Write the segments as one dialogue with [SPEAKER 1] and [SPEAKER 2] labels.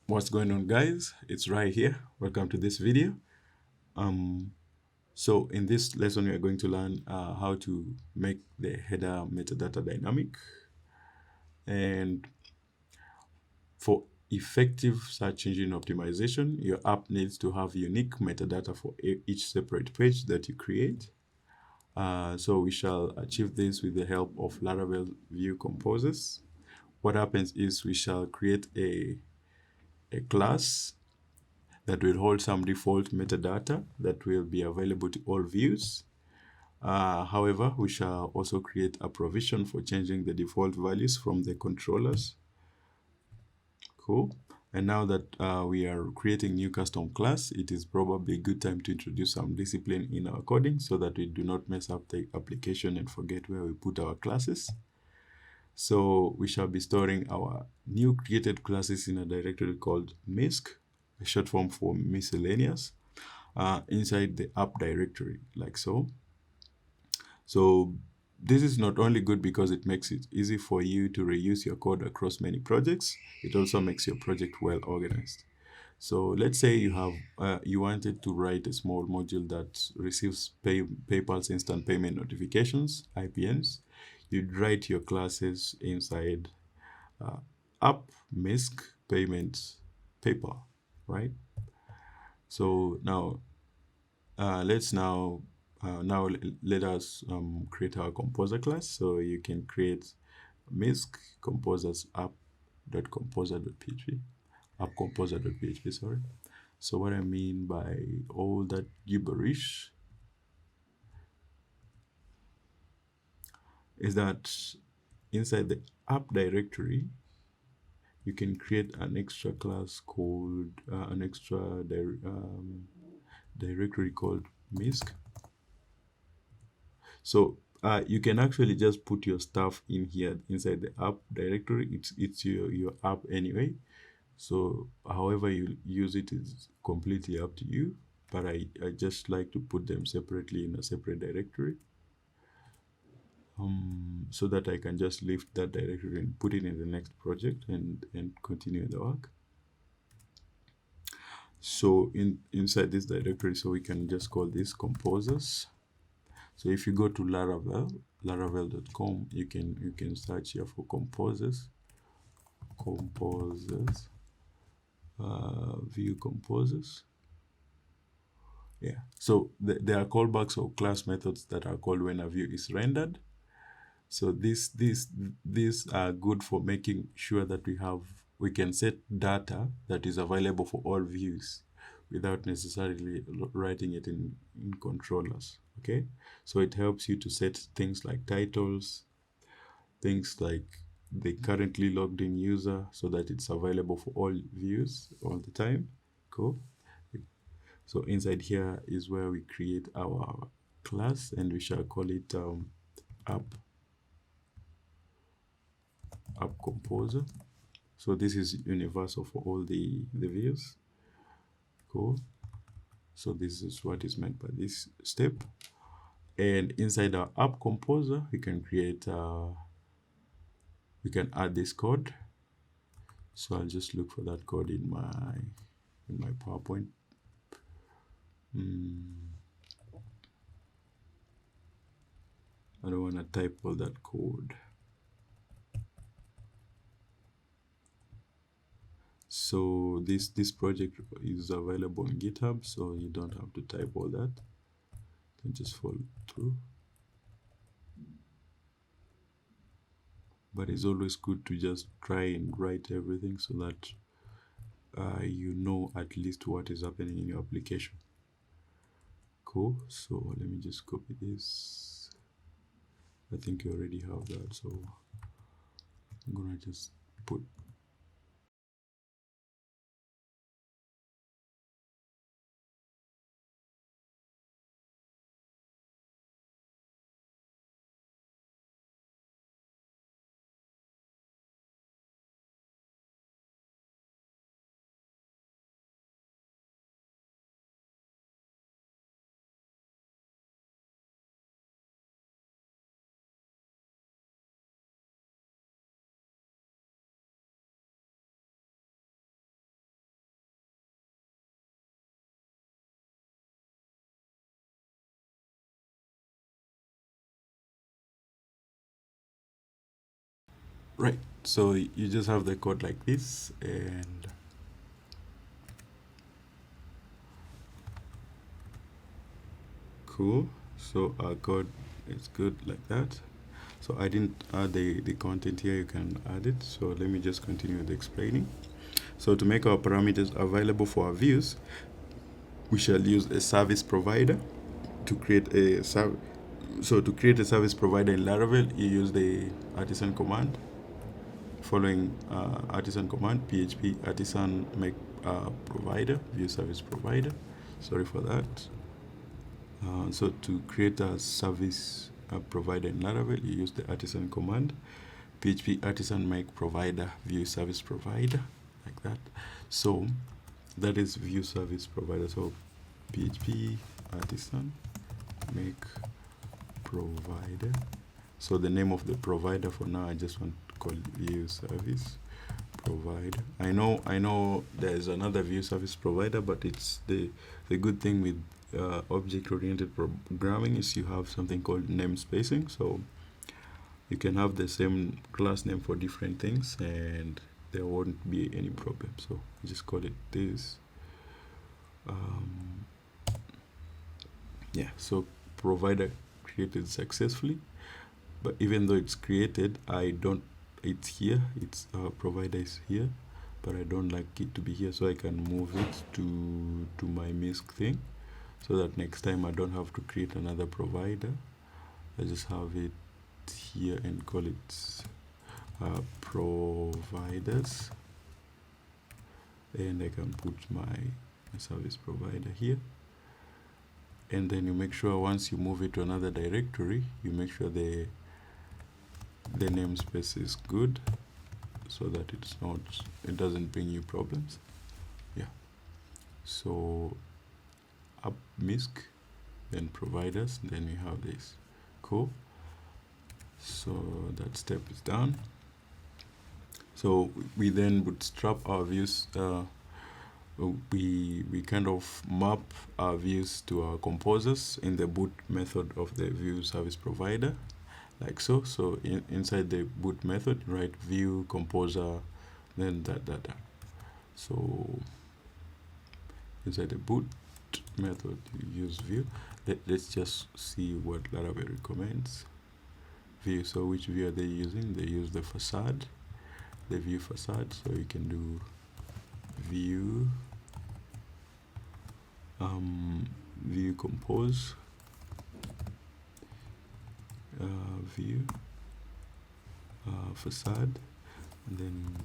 [SPEAKER 1] What's going on, guys? It's Rai here. Welcome to this video. So in this lesson we are going to learn how to make the header metadata dynamic. And for effective search engine optimization, your app needs to have unique metadata for each separate page that you create. So we shall achieve this with the help of Laravel view composers. What happens is we shall create a class that will hold some default metadata that will be available to all views. However, we shall also create a provision for changing the default values from the controllers. Cool. And now that we are creating new custom class, it is probably a good time to introduce some discipline in our coding so that we do not mess up the application and forget where we put our classes. So we shall be storing our new created classes in a directory called misc, a short form for miscellaneous, inside the app directory, like so. So this is not only good because it makes it easy for you to reuse your code across many projects, it also makes your project well organized. So let's say you wanted to write a small module that receives PayPal's instant payment notifications, IPNs. You'd write your classes inside app misc payments PayPal, right? So now let's now let us create our composer class. So you can create misc composers app.composer.php, appcomposer.php, sorry. So what I mean by all that gibberish is that inside the app directory, you can create an extra class called an extra directory called misc. So you can actually just put your stuff in here inside the app directory. It's your app anyway. So however you use it is completely up to you. But I just like to put them separately in a separate directory. So that I can just lift that directory and put it in the next project and continue the work. So inside this directory, so we can just call this composers. So if you go to laravel.com, you can search here for composers, view composers. Yeah. So there are callbacks or class methods that are called when a view is rendered. So these are good for making sure that we can set data that is available for all views without necessarily writing it in controllers. Okay, so it helps you to set things like titles, things like the currently logged in user, so that it's available for all views all the time. Cool. So inside here is where we create our class, and we shall call it app composer. So this is universal for all the views. Cool. So this is what is meant by this step. And inside our app composer, we can create we can add this code. So I'll just look for that code in my PowerPoint. I don't want to type all that code. So this project is available on GitHub, so you don't have to type all that. You can just follow through. But it's always good to just try and write everything so that you know at least what is happening in your application. Cool. So let me just copy this. I think you already have that, so I'm gonna just put Right, so you just have the code like this, and cool. So our code is good like that. So I didn't add the content here, you can add it. So let me just continue with explaining. So to make our parameters available for our views, we shall use a service provider to create a so to create a service provider in Laravel, you use the artisan command. Following artisan command, php artisan make provider, view service provider. Sorry for that. So to create a service provider in Laravel, you use the artisan command, php artisan make provider, view service provider, like that. So that is view service provider. So php artisan make provider. So the name of the provider for now, I just want to call view service provider. I know there's another view service provider, but it's the good thing with object-oriented programming is you have something called namespacing. So you can have the same class name for different things, and there won't be any problem. So just call it this. Yeah. So provider created successfully, but even though it's created, it's here, it's provider is here, but I don't like it to be here, so I can move it to my misc thing, so that next time I don't have to create another provider. I just have it here and call it providers, and I can put my service provider here. And then you make sure once you move it to another directory, you make sure the namespace is good, so that it doesn't bring you problems. Yeah. So up misc, then providers, then we have this. Cool. So that step is done. So we then bootstrap our views. We kind of map our views to our composers in the boot method of the view service provider, like so. So inside the boot method, write view composer, then that. So inside the boot method, you use view. Let's just see what Laravel recommends. View. So which view are they using? They use the facade, the view facade. So you can do view view compose, view facade, and then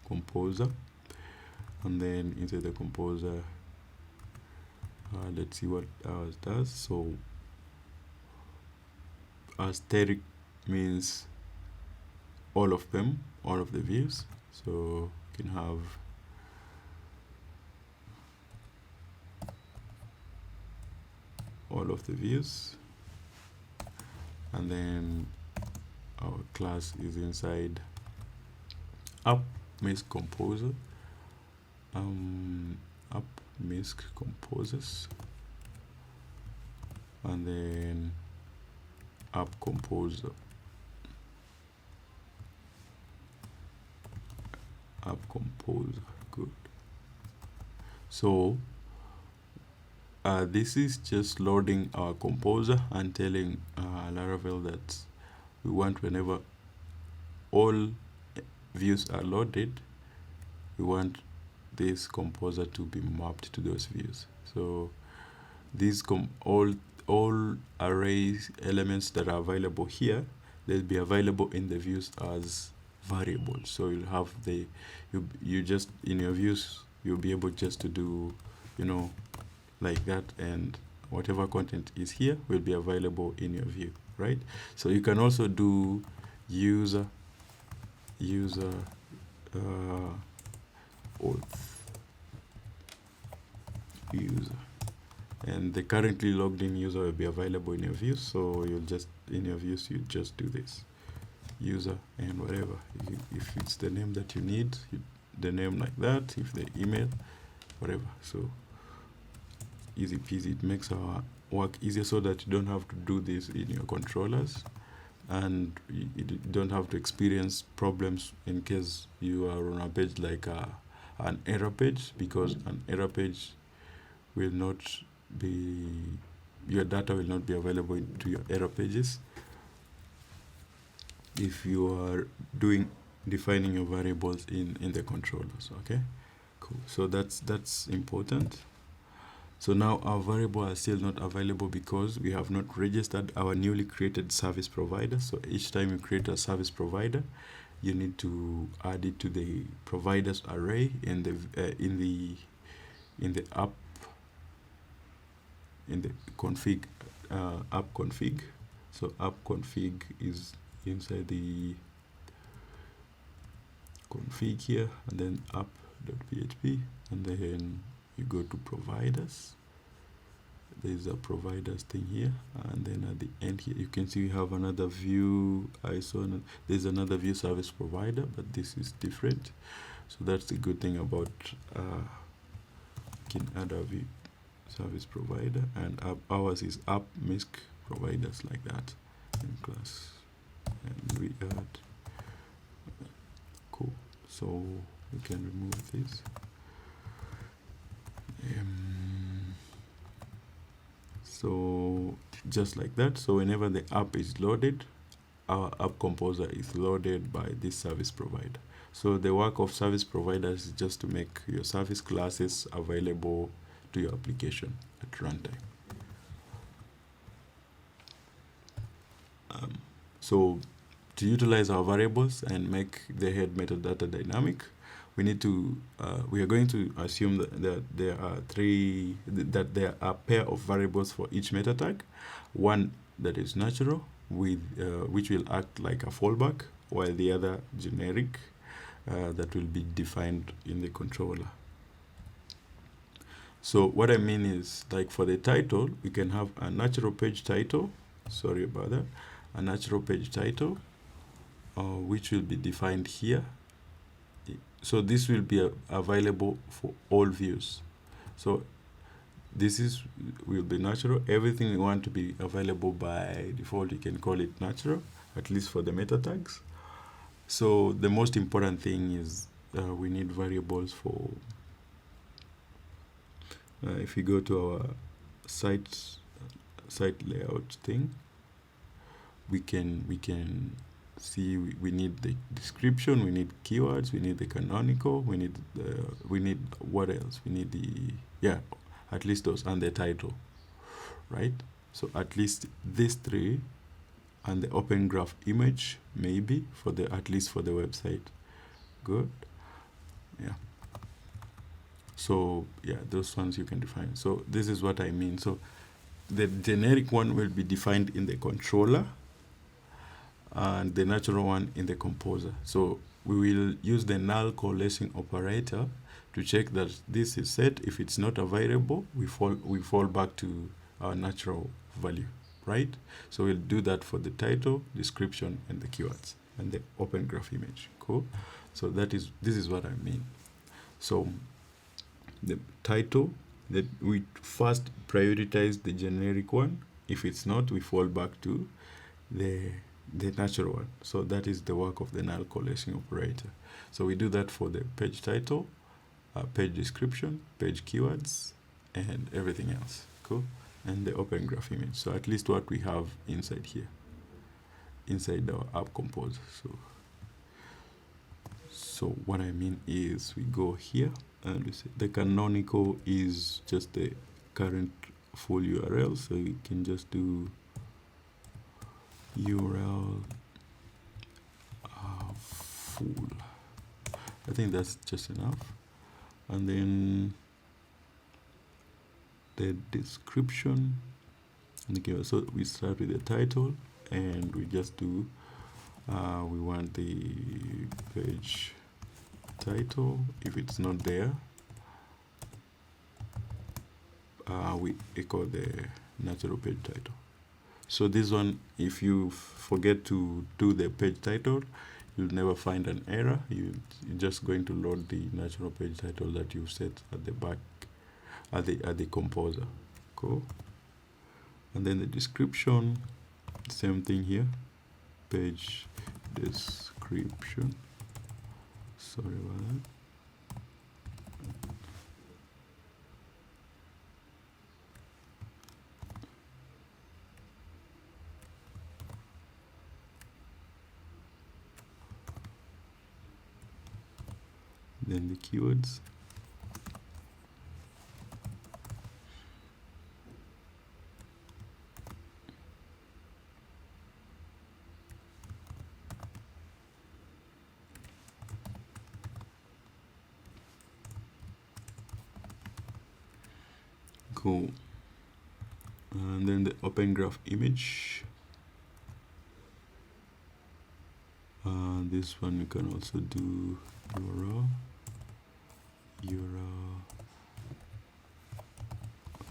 [SPEAKER 1] composer, and then inside the composer, let's see what ours does. So aesthetic means all of them, all of the views. So you can have all of the views, and then our class is inside up misc composer, up misc composers, and then up composer, good. So this is just loading our composer and telling Laravel that we want, whenever all views are loaded, we want this composer to be mapped to those views. So these all arrays elements that are available here, they'll be available in the views as variables. So you'll have you just in your views, you'll be able just to do, like that, and whatever content is here will be available in your view, right? So you can also do user auth user, and the currently logged in user will be available in your views. So you'll just in your views, you just do this user and whatever, if it's the name that you need, the name like that, if the email, whatever. So easy peasy. It makes our work easier, so that you don't have to do this in your controllers. and you don't have to experience problems in case you are on a page like an error page, because an error page will not be, your data will not be available to your error pages if you are defining your variables in the controllers. Okay, cool. So that's important. So now our variable are still not available because we have not registered our newly created service provider. So each time you create a service provider, you need to add it to the providers array in the app, in the config, app config. So app config is inside the config here, and then app.php, and then you go to providers. There's a providers thing here, and then at the end here you can see we have another view ISO. There's another view service provider, but this is different. So that's the good thing about you can add a view service provider, and ours is app misc providers, like that in class, and we add. Cool. So we can remove this. So just like that. So whenever the app is loaded, our app composer is loaded by this service provider. So the work of service providers is just to make your service classes available to your application at runtime. So to utilize our variables and make the head metadata dynamic, we need to we are going to assume that there are there are a pair of variables for each meta tag. One that is natural, with which will act like a fallback, while the other generic that will be defined in the controller. So what I mean is, like for the title, we can have a natural page title. Sorry about that. A natural page title, which will be defined here. So this will be available for all views. So this will be natural. Everything we want to be available by default, you can call it natural, at least for the meta tags. So the most important thing is we need variables for, if you go to our site layout thing, we can see we need the description, we need keywords, we need the canonical, we need what else? We need at least those, and the title, right? So at least these three, and the open graph image, maybe at least for the website. Good. Yeah. So yeah, those ones you can define. So this is what I mean. So the generic one will be defined in the controller, and the natural one in the composer. So we will use the null coalescing operator to check that this is set. If it's not available, we fall back to our natural value, right? So we'll do that for the title, description, and the keywords, and the open graph image. Cool. So this is what I mean. So the title, that we first prioritize the generic one. If it's not, we fall back to the natural one. So that is the work of the null coalescing operator. So we do that for the page title, page description, page keywords, and everything else. Cool. And the open graph image. So at least what we have inside here, inside our app composer. So what I mean is, we go here and we say the canonical is just the current full URL. So we can just do URL full. I think that's just enough. And then the description. Okay, so we start with the title, and we just do we want the page title. If it's not there, we echo the natural page title. So this one, if you forget to do the page title, you'll never find an error. You're just going to load the natural page title that you've set at the back, at the composer. Cool. And then the description, same thing here. page description. Sorry about that. Then the keywords. Cool. And then the open graph image. This one we can also do URL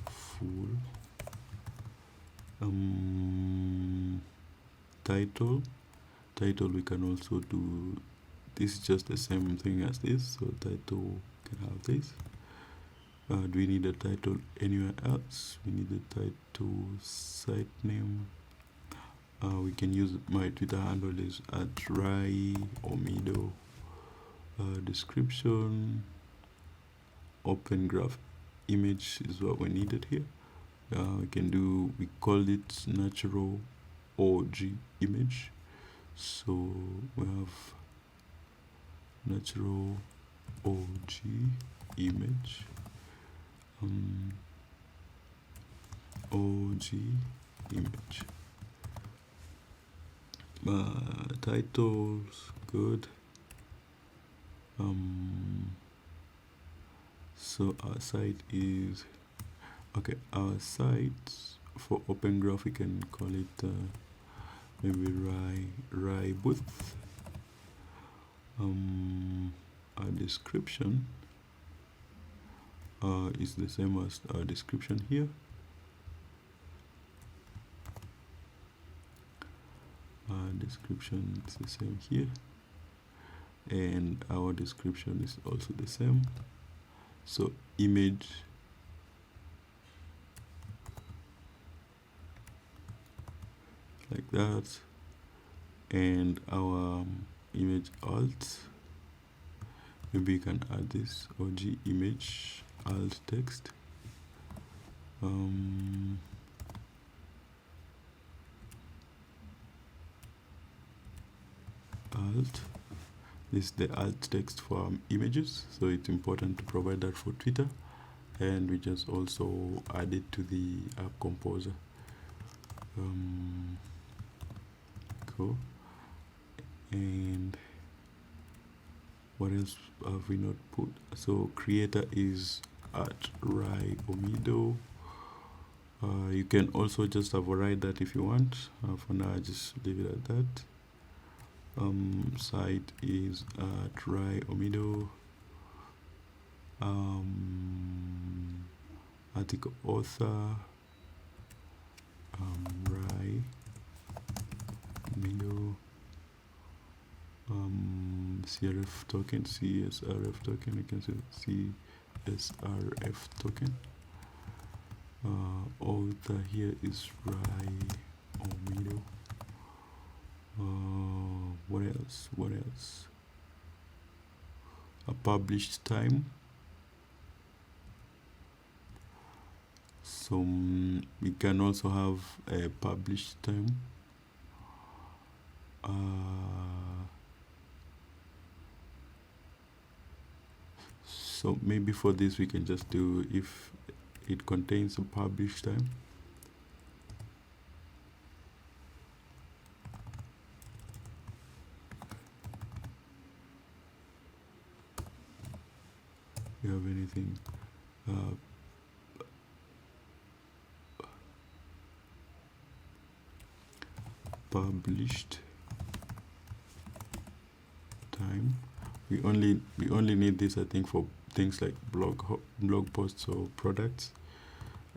[SPEAKER 1] full title. We can also do this, is just the same thing as this, so title can have this. Do we need a title anywhere else? We need a title site name. We can use my Twitter handle is @RaiOmido. Description, open graph image is what we needed here. We call it natural OG image. So we have natural OG image. OG image. Titles, good. So our site is okay. Our site for open graph, we can call it maybe Rai booth. Our description is the same as our description here. Description is the same here, and our description is also the same. So image like that, and our image alt, maybe you can add this OG image alt text. Alt, this is the alt text for images, so it's important to provide that for Twitter, and we just also add it to the app composer. Cool. And what else have we not put? So creator is @RaiOmido. You can also just override that if you want. For now, I just leave it at that. Site is @RaiOmido. Article author, Rai Omido. CRF token, CSRF token, you can say CSRF token. Author here is Rai Omido. What else? A published time. So we can also have a published time. So maybe for this we can just do if it contains a published time. You have anything? Published time. We only need this, I think, for things like blog posts or products.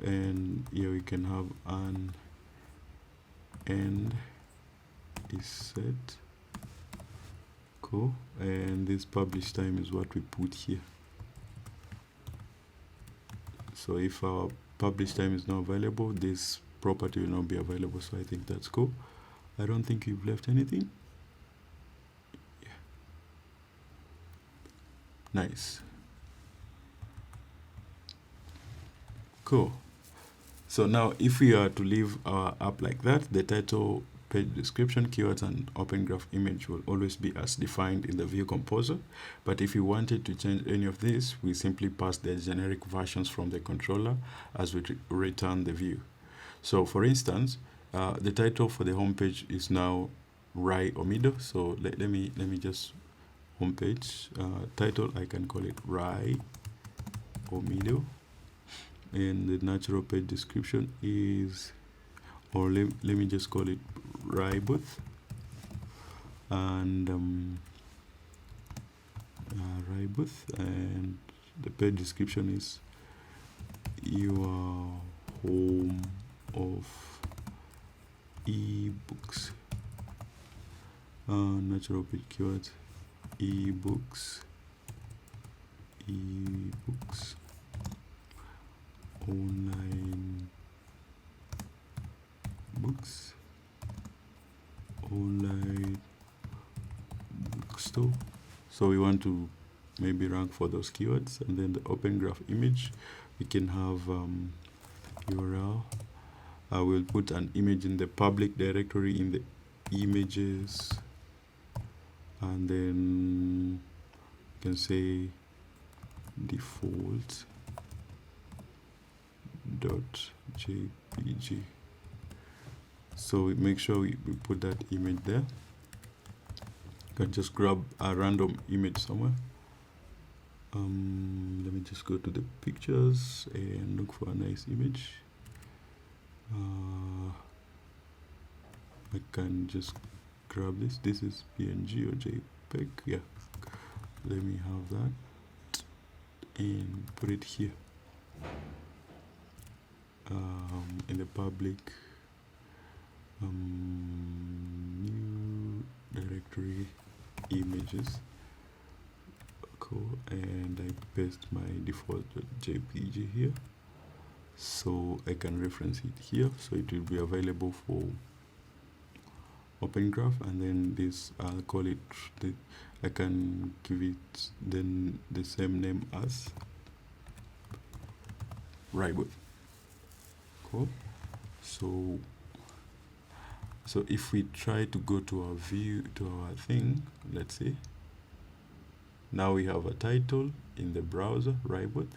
[SPEAKER 1] And here we can have an end is set. Cool. And this published time is what we put here. So if our published time is not available, this property will not be available. So I think that's cool. I don't think you've left anything. Yeah. Nice. Cool. So now if we are to leave our app like that, the title, page description, keywords, and open graph image will always be as defined in the view composer. But if you wanted to change any of this, we simply pass the generic versions from the controller as we return the view. So for instance, the title for the home page is now Rai Omido. So let me just homepage title, I can call it Rai Omido. And the natural page description is, or let me just call it Raibuth. And Raibuth, and the page description is your home of ebooks. Natural page keywords, ebooks, online books, online bookstore. So we want to maybe rank for those keywords. And then the open graph image, we can have URL. I will put an image in the public directory in the images, and then you can say default .jpg. So we make sure we put that image there. You can just grab a random image somewhere. Let me just go to the pictures and look for a nice image. I can just grab this. This is PNG or JPEG. Yeah, let me have that and put it here in the public new directory images. Cool. And I paste my default JPG here, so I can reference it here, so it will be available for open graph. And then this, I'll call it, I can give it then the same name as Raibuth. Cool. So if we try to go to our view, to our thing, let's see, now we have a title in the browser, Raibuth.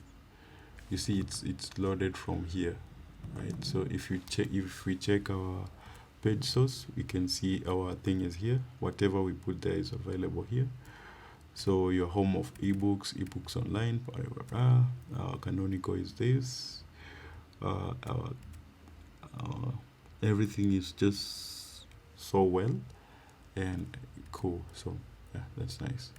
[SPEAKER 1] You see it's loaded from here, right? So if we check our page source, we can see our thing is here. Whatever we put there is available here. So your home of ebooks online, our canonical is this. Everything is just so well and cool. So yeah, that's nice.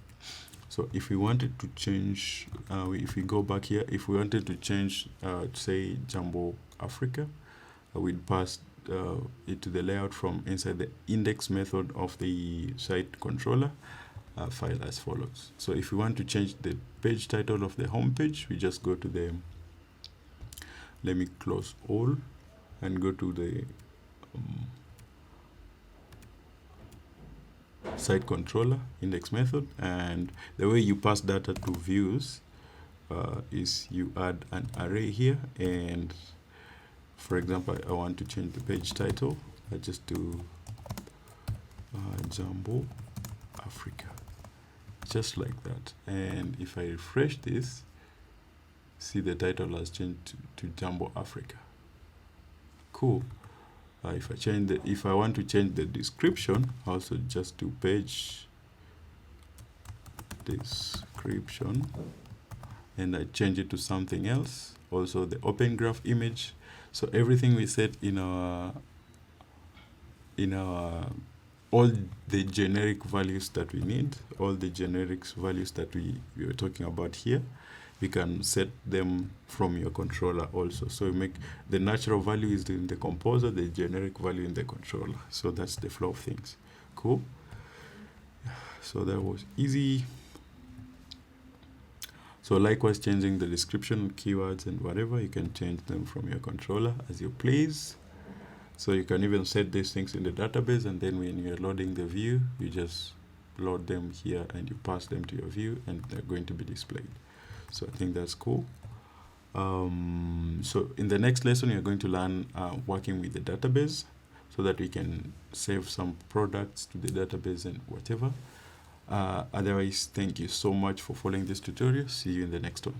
[SPEAKER 1] So if we wanted to change, if we go back here, if we wanted to change, say Jumbo Africa, we'd pass it to the layout from inside the index method of the site controller file as follows. So if we want to change the page title of the home page, we just go to the, let me close all and go to the site controller index method, and the way you pass data to views is you add an array here. And for example, I want to change the page title. I just do Jumbo Africa, just like that. And if I refresh this, see the title has changed to Jumbo Africa. Cool. If I want to change the description, also just do page description, and I change it to something else. Also the open graph image. So everything we set in our all the generic values that we need, all the generic values that we were talking about here, we can set them from your controller also. So you make the natural value is in the composer, the generic value in the controller. So that's the flow of things. Cool. So that was easy. So likewise, changing the description, keywords, and whatever, you can change them from your controller as you please. So you can even set these things in the database, and then when you're loading the view, you just load them here and you pass them to your view, and they're going to be displayed. So I think that's cool. So in the next lesson, you're going to learn working with the database so that we can save some products to the database and whatever. Otherwise, thank you so much for following this tutorial. See you in the next one.